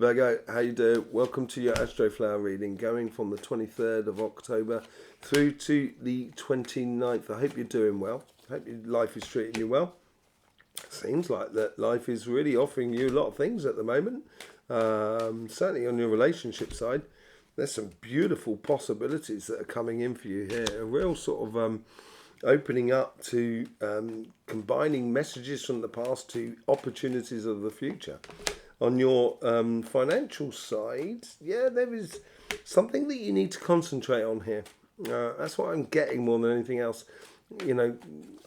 Virgo, how you doing? Welcome to your Astroflower reading, going from the 23rd of October through to the 29th. I hope you're doing well. I hope your life is treating you well. Seems like that life is really offering you a lot of things at the moment. Certainly on your relationship side, there's some beautiful possibilities that are coming in for you here. A real sort of opening up to combining messages from the past to opportunities of the future. On your financial side, yeah, there is something that you need to concentrate on here. That's what I'm getting more than anything else. You know,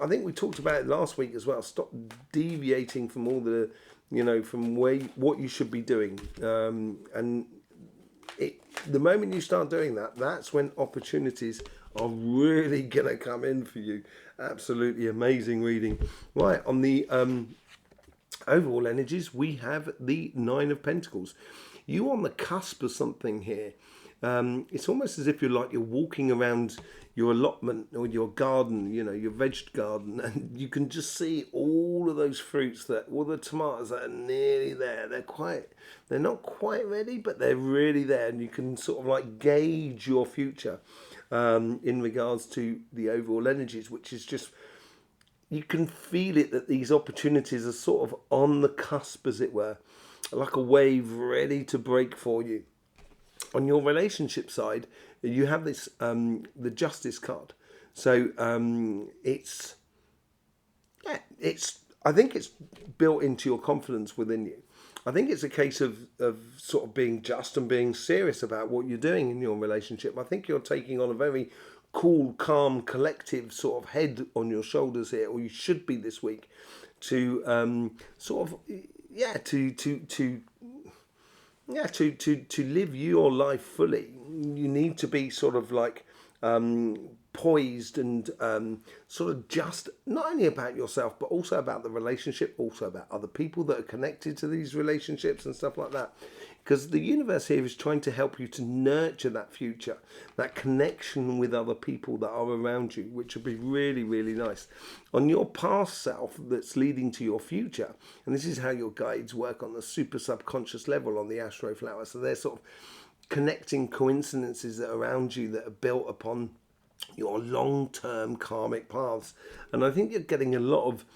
I think we talked about it last week as well. Stop deviating from all the, from what you should be doing. And the moment you start doing that, that's when opportunities are really going to come in for you. Absolutely amazing reading. Right, on the overall energies, we have the Nine of Pentacles. You're on the cusp of something here. It's almost as if you're walking around your allotment or your garden, your veg garden, and you can just see all of those fruits, all the tomatoes that are nearly there. They're not quite ready, but they're really there, and you can sort of like gauge your future in regards to the overall energies, which is just, you can feel it that these opportunities are sort of on the cusp, as it were, like a wave ready to break for you. On your relationship side, you have this the Justice card. So I think it's built into your confidence within you. I think it's a case of sort of being just and being serious about what you're doing in your relationship. I think you're taking on a very cool, calm, collective sort of head on your shoulders here, or you should be this week, to to live your life fully. You need to be sort of like poised and sort of just, not only about yourself, but also about the relationship, also about other people that are connected to these relationships and stuff like that. Because the universe here is trying to help you to nurture that future, that connection with other people that are around you, which would be really, really nice. On your past self that's leading to your future, and this is how your guides work on the super subconscious level on the Astroflower. So they're sort of connecting coincidences that are around you that are built upon your long-term karmic paths. And I think you're getting a lot of,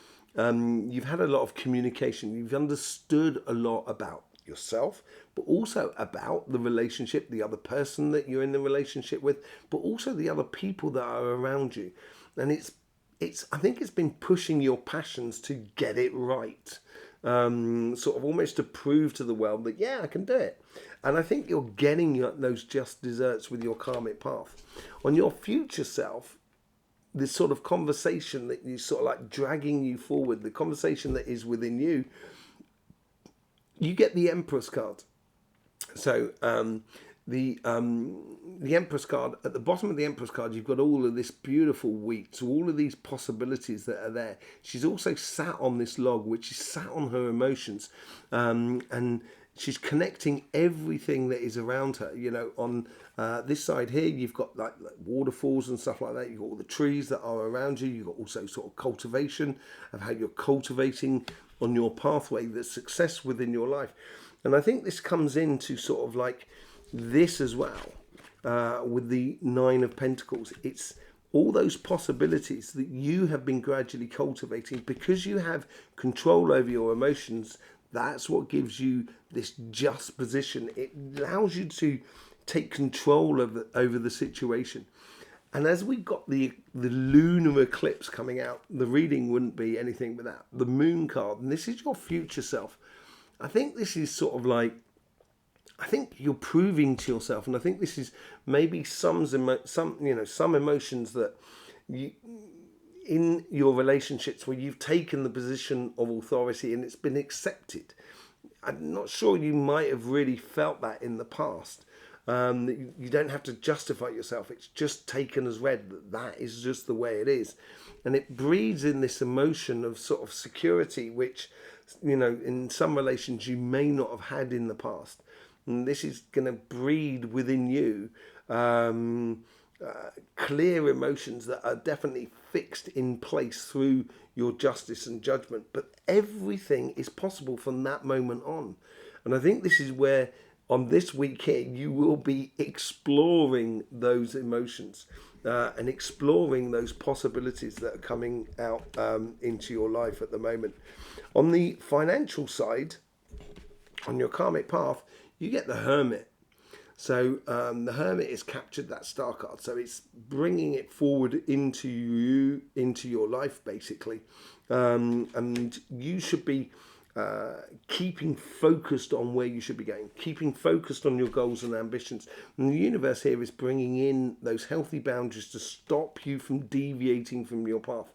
you've had a lot of communication. You've understood a lot about yourself, but also about the relationship, the other person that you're in the relationship with, but also the other people that are around you. And I think it's been pushing your passions to get it right. Sort of almost to prove to the world that, yeah, I can do it. And I think you're getting those just desserts with your karmic path. On your future self, this sort of conversation that is sort of like dragging you forward, the conversation that is within you, you get the Empress card. So the Empress card, at the bottom of the Empress card, you've got all of this beautiful wheat, so all of these possibilities that are there. She's also sat on this log, which is sat on her emotions, and she's connecting everything that is around her. On this side here, you've got like waterfalls and stuff like that. You've got all the trees that are around you. You've got also sort of cultivation of how you're cultivating on your pathway the success within your life. And I think this comes into sort of like this as well, with the Nine of Pentacles. It's all those possibilities that you have been gradually cultivating because you have control over your emotions. That's what gives you this just position. It allows you to take control over the situation. And as we got the lunar eclipse coming out, the reading wouldn't be anything but that. The Moon card, and this is your future self. I think this is sort of like, I think you're proving to yourself, and I think this is maybe some emotions that you, in your relationships where you've taken the position of authority and it's been accepted. I'm not sure you might have really felt that in the past. You don't have to justify yourself. It's just taken as read that is just the way it is. And it breeds in this emotion of sort of security, which, in some relations you may not have had in the past. And this is going to breed within you clear emotions that are definitely fixed in place through your justice and judgment. But everything is possible from that moment on. And I think this is where on this week here, you will be exploring those emotions and exploring those possibilities that are coming out into your life at the moment. On the financial side, on your karmic path, you get the Hermit. So the Hermit has captured that star card. So it's bringing it forward into you, into your life, basically. And you should be keeping focused on where you should be going, keeping focused on your goals and ambitions. And the universe here is bringing in those healthy boundaries to stop you from deviating from your path.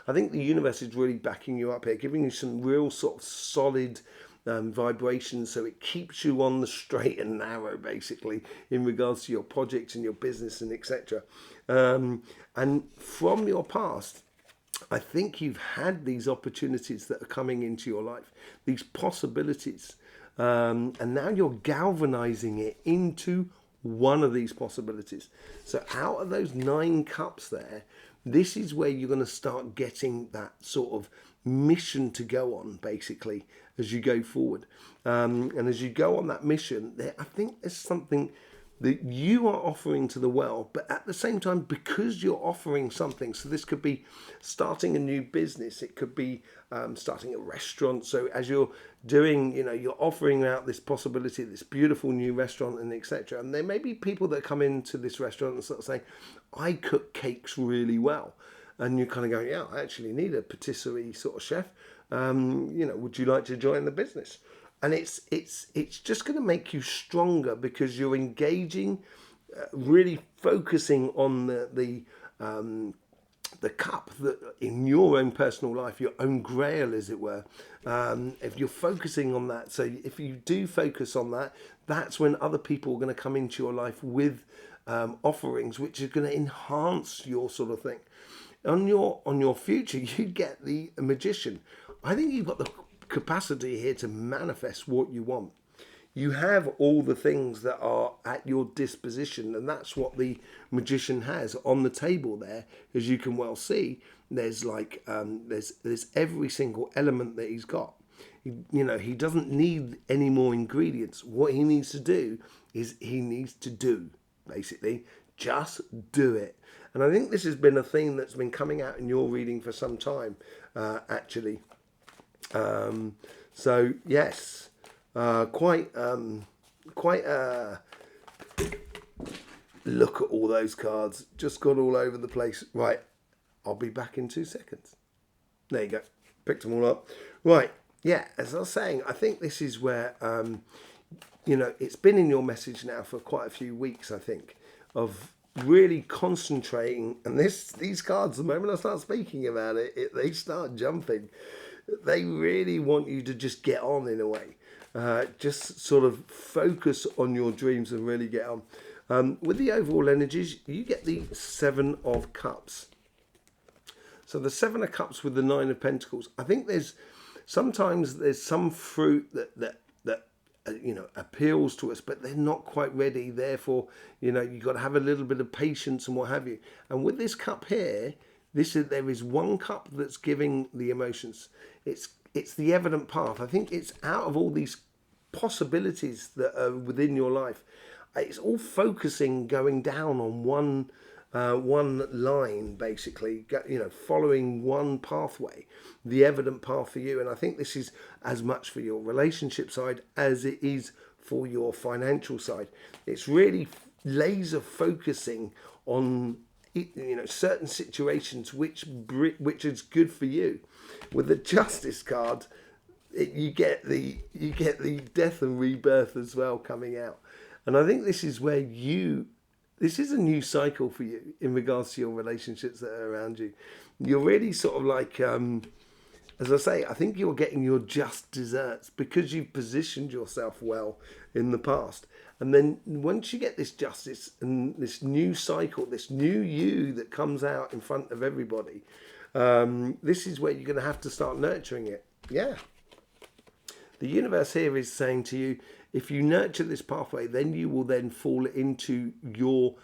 I think the universe is really backing you up here, giving you some real sort of solid vibrations, so it keeps you on the straight and narrow, basically, in regards to your projects and your business and etc. And from your past, I think you've had these opportunities that are coming into your life, these possibilities, and now you're galvanizing it into one of these possibilities. So out of those 9 cups there, this is where you're going to start getting that sort of mission to go on, basically, as you go forward. And as you go on that mission, I think there's something that you are offering to the world, but at the same time, because you're offering something, so this could be starting a new business, it could be starting a restaurant. So as you're doing, you're offering out this possibility, this beautiful new restaurant and etc. And there may be people that come into this restaurant and sort of say, I cook cakes really well. And you're kind of going, yeah, I actually need a patisserie sort of chef. Would you like to join the business? And it's just going to make you stronger because you're engaging, really focusing on the cup that in your own personal life, your own grail, as it were. If you're focusing on that, so if you do focus on that, that's when other people are going to come into your life with offerings which are going to enhance your sort of thing. On your future, you get the Magician. I think you've got the capacity here to manifest what you want. You have all the things that are at your disposition, and that's what the Magician has on the table there. As you can well see, there's like there's every single element that he's got. He doesn't need any more ingredients. What he needs to do is he needs to do, basically, just do it. And I think this has been a theme that's been coming out in your reading for some time, actually. So yes, quite look at all those cards. Just got all over the place. Right, I'll be back in 2 seconds. There you go. Picked them all up. Right, yeah. As I was saying, I think this is where it's been in your message now for quite a few weeks. I think of really concentrating, and these cards, the moment I start speaking about it, they start jumping. They really want you to just get on in a way. Just sort of focus on your dreams and really get on. With the overall energies, you get the 7 of Cups. So the 7 of Cups with the 9 of Pentacles. I think there's sometimes some fruit that appeals to us, but they're not quite ready. Therefore, you've got to have a little bit of patience and what have you. And with this cup here, there is one cup that's giving the emotions. It's the evident path. I think it's out of all these possibilities that are within your life. It's all focusing, going down on one line, basically, following one pathway, the evident path for you. And I think this is as much for your relationship side as it is for your financial side. It's really laser focusing on certain situations which is good for you. With the Justice card, you get the death and rebirth as well coming out. And I think this is where this is a new cycle for you in regards to your relationships that are around you. You're really sort of like, as I say, I think you're getting your just desserts because you've positioned yourself well in the past. And then once you get this justice and this new cycle, this new you that comes out in front of everybody, this is where you're going to have to start nurturing it. Yeah. The universe here is saying to you, if you nurture this pathway, then you will then fall into your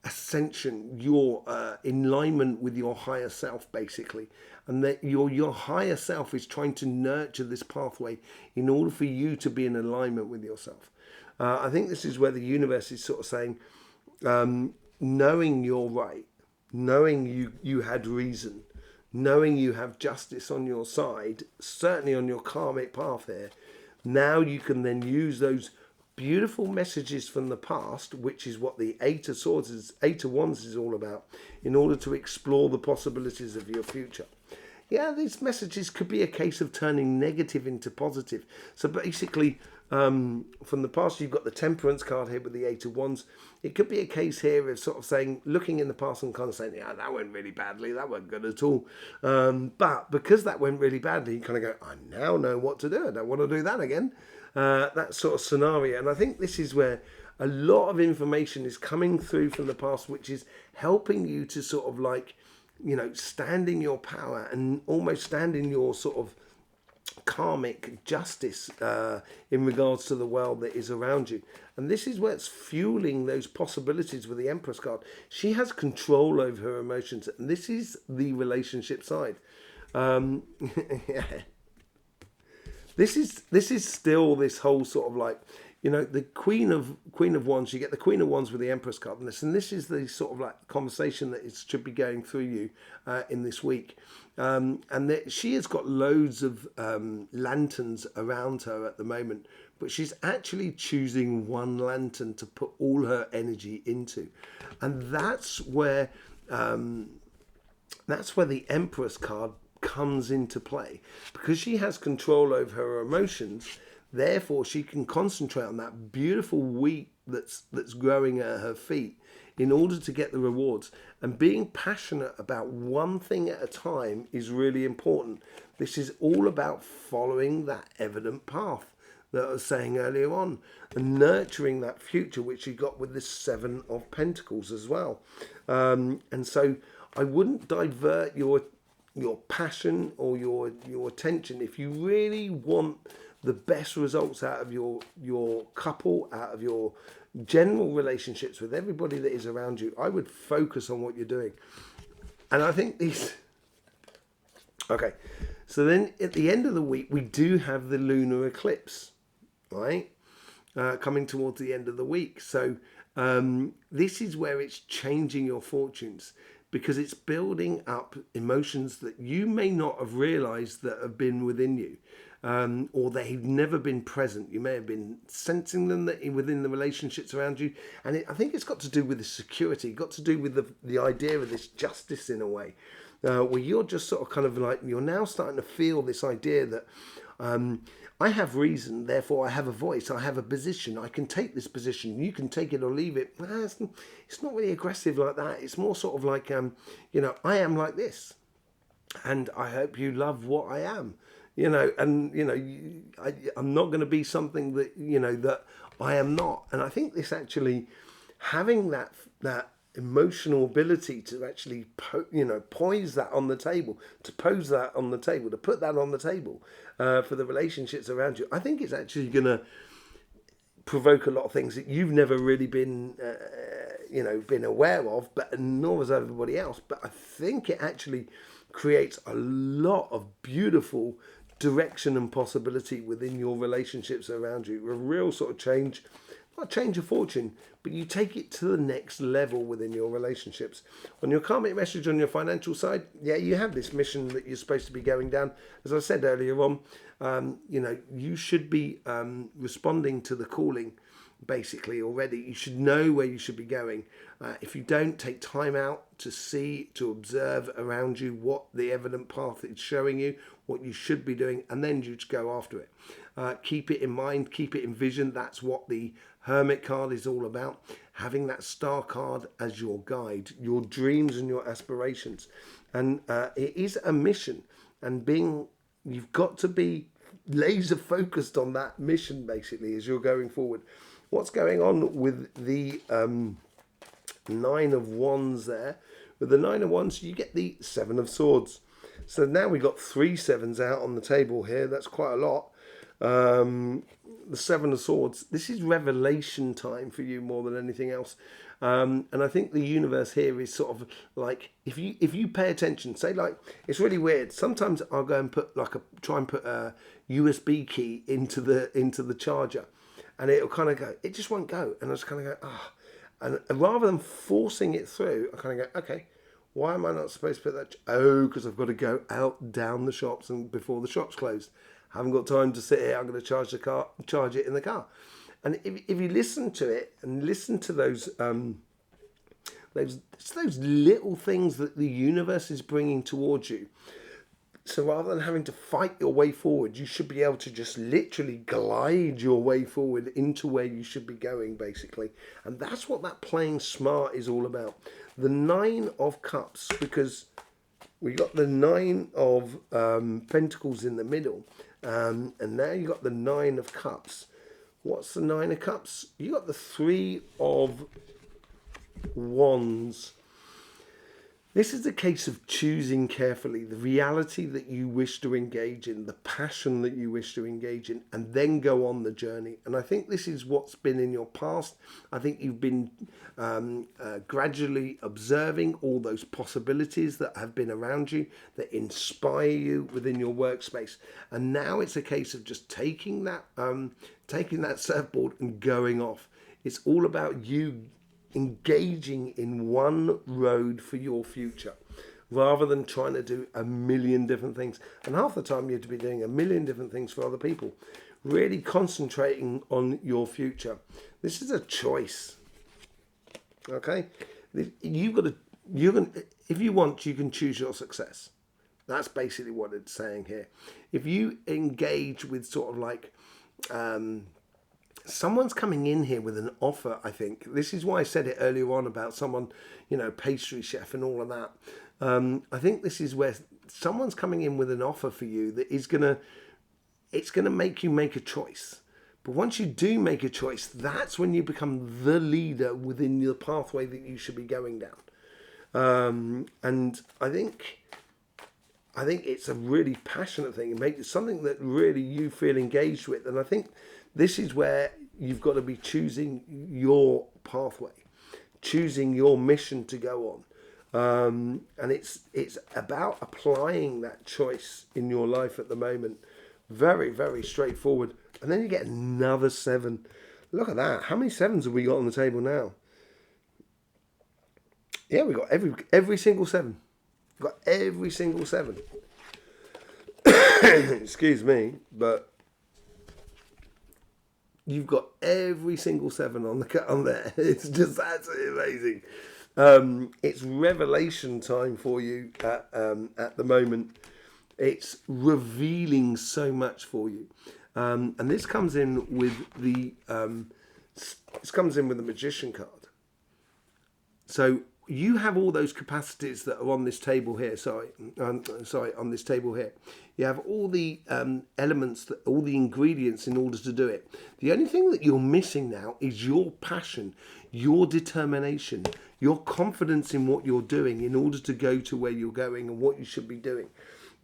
ascension, your alignment with your higher self, basically, and that your higher self is trying to nurture this pathway in order for you to be in alignment with yourself. I think this is where the universe is sort of saying, knowing you're right, knowing you had reason, knowing you have justice on your side, certainly on your karmic path here, now you can then use those beautiful messages from the past, which is what the Eight of Swords, Eight of Wands is all about, in order to explore the possibilities of your future. Yeah, these messages could be a case of turning negative into positive. So basically, from the past, you've got the Temperance card here with the Eight of Wands. It could be a case here of sort of saying, looking in the past and kind of saying, yeah, that went really badly, that wasn't good at all. But because that went really badly, you kind of go, I now know what to do. I don't want to do that again. That sort of scenario. And I think this is where a lot of information is coming through from the past, which is helping you to sort of like, stand in your power and almost stand in your sort of karmic justice in regards to the world that is around you. And this is where it's fueling those possibilities with the Empress card. She has control over her emotions, and this is the relationship side. Yeah. This is still this whole sort of like, the Queen of Wands. You get the Queen of Wands with the Empress card, and this is the sort of like conversation that should be going through you in this week. And that she has got loads of lanterns around her at the moment, but she's actually choosing one lantern to put all her energy into, and that's where the Empress card comes into play, because she has control over her emotions. Therefore, she can concentrate on that beautiful wheat that's growing at her feet in order to get the rewards. And being passionate about one thing at a time is really important. This is all about following that evident path that I was saying earlier on, and nurturing that future, which you got with the Seven of Pentacles as well. And so I wouldn't divert your passion or your attention. If you really want the best results out of your couple, out of your general relationships with everybody that is around you, I would focus on what you're doing. And I think these... Okay, so then at the end of the week, we do have the lunar eclipse, right? Coming towards the end of the week. So this is where it's changing your fortunes, because it's building up emotions that you may not have realized that have been within you. Or they've never been present. You may have been sensing them within the relationships around you. And I think it's got to do with the security, got to do with the idea of this justice in a way, where you're just sort of kind of like, you're now starting to feel this idea that I have reason, therefore I have a voice, I have a position, I can take this position, you can take it or leave it. It's not really aggressive like that. It's more sort of like, I am like this, and I hope you love what I am. I'm not going to be something that, that I am not. And I think this actually, having that emotional ability to actually, poise that on the table, to pose that on the table, to put that on the table for the relationships around you, I think it's actually going to provoke a lot of things that you've never really been, been aware of, but nor has everybody else. But I think it actually creates a lot of beautiful direction and possibility within your relationships around you. A real sort of change, not a change of fortune, but you take it to the next level within your relationships. On your karmic message on your financial side, yeah, you have this mission that you're supposed to be going down. As I said earlier on, you should be responding to the calling basically already. You should know where you should be going. If you don't, take time out to see, to observe around you what the evident path is showing you, what you should be doing, and then you just go after it. Keep it in mind, keep it in vision. That's what the Hermit card is all about. Having that star card as your guide, your dreams and your aspirations. And it is a mission, and you've got to be laser focused on that mission basically as you're going forward. What's going on with the Nine of Wands there? With the Nine of Wands, you get the Seven of Swords. So now we've got 3 sevens out on the table here. That's quite a lot. the Seven of Swords, this is revelation time for you more than anything else. And I think the universe here is sort of like, if you pay attention, say like, it's really weird. Sometimes I'll go and try and put a USB key into the charger, and it'll kind of go, it just won't go. And I just kind of go, and rather than forcing it through, I kind of go, okay, why am I not supposed to put that? Oh, because I've got to go out, down the shops and before the shops closed. I haven't got time to sit here. I'm going to charge it in the car. And if you listen to it and listen to those little things that the universe is bringing towards you. So rather than having to fight your way forward, you should be able to just literally glide your way forward into where you should be going, basically. And that's what that playing smart is all about. The Nine of Cups, because we got the Nine of Pentacles in the middle, and now you got the Nine of Cups. What's the Nine of Cups? You got the Three of Wands. This is a case of choosing carefully the reality that you wish to engage in, the passion that you wish to engage in, and then go on the journey. And I think this is what's been in your past. I think you've been gradually observing all those possibilities that have been around you, that inspire you within your workspace. And now it's a case of just taking that surfboard and going off. It's all about you engaging in one road for your future rather than trying to do a million different things. And half the time you have to be doing a million different things for other people. Really concentrating on your future. This is a choice. Okay? If you want, you can choose your success. That's basically what it's saying here. If you engage with sort of like someone's coming in here with an offer, I think. This is why I said it earlier on about someone, pastry chef and all of that. I think this is where someone's coming in with an offer for you that is it's gonna make you make a choice. But once you do make a choice, that's when you become the leader within the pathway that you should be going down. And I think it's a really passionate thing. It makes it something that really you feel engaged with. And I think this is where you've got to be choosing your pathway, choosing your mission to go on. And it's about applying that choice in your life at the moment. Very, very straightforward. And then you get another 7. Look at that. How many 7s have we got on the table now? Yeah, we got every single 7. We've got every single 7. Excuse me, but you've got every single 7 on there. It's just absolutely amazing. It's revelation time for you at the moment. It's revealing so much for you, and this comes in with the Magician card. So you have all those capacities that are on this table here. On this table here, you have all the elements, all the ingredients in order to do it. The only thing that you're missing now is your passion, your determination, your confidence in what you're doing in order to go to where you're going and what you should be doing.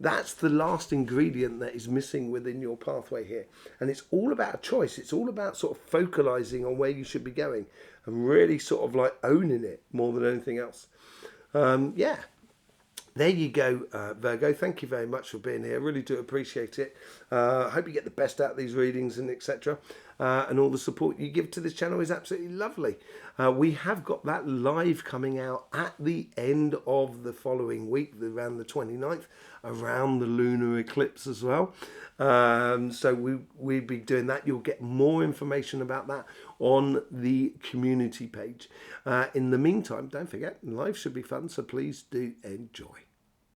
That's the last ingredient that is missing within your pathway here. And it's all about a choice. It's all about sort of focalizing on where you should be going and really sort of like owning it more than anything else. Yeah. There you go, Virgo. Thank you very much for being here. I really do appreciate it. I hope you get the best out of these readings and etc. And all the support you give to this channel is absolutely lovely. We have got that live coming out at the end of the following week, around the 29th, around the lunar eclipse as well. So we'll be doing that. You'll get more information about that on the community page. In the meantime, don't forget, life should be fun, so please do enjoy.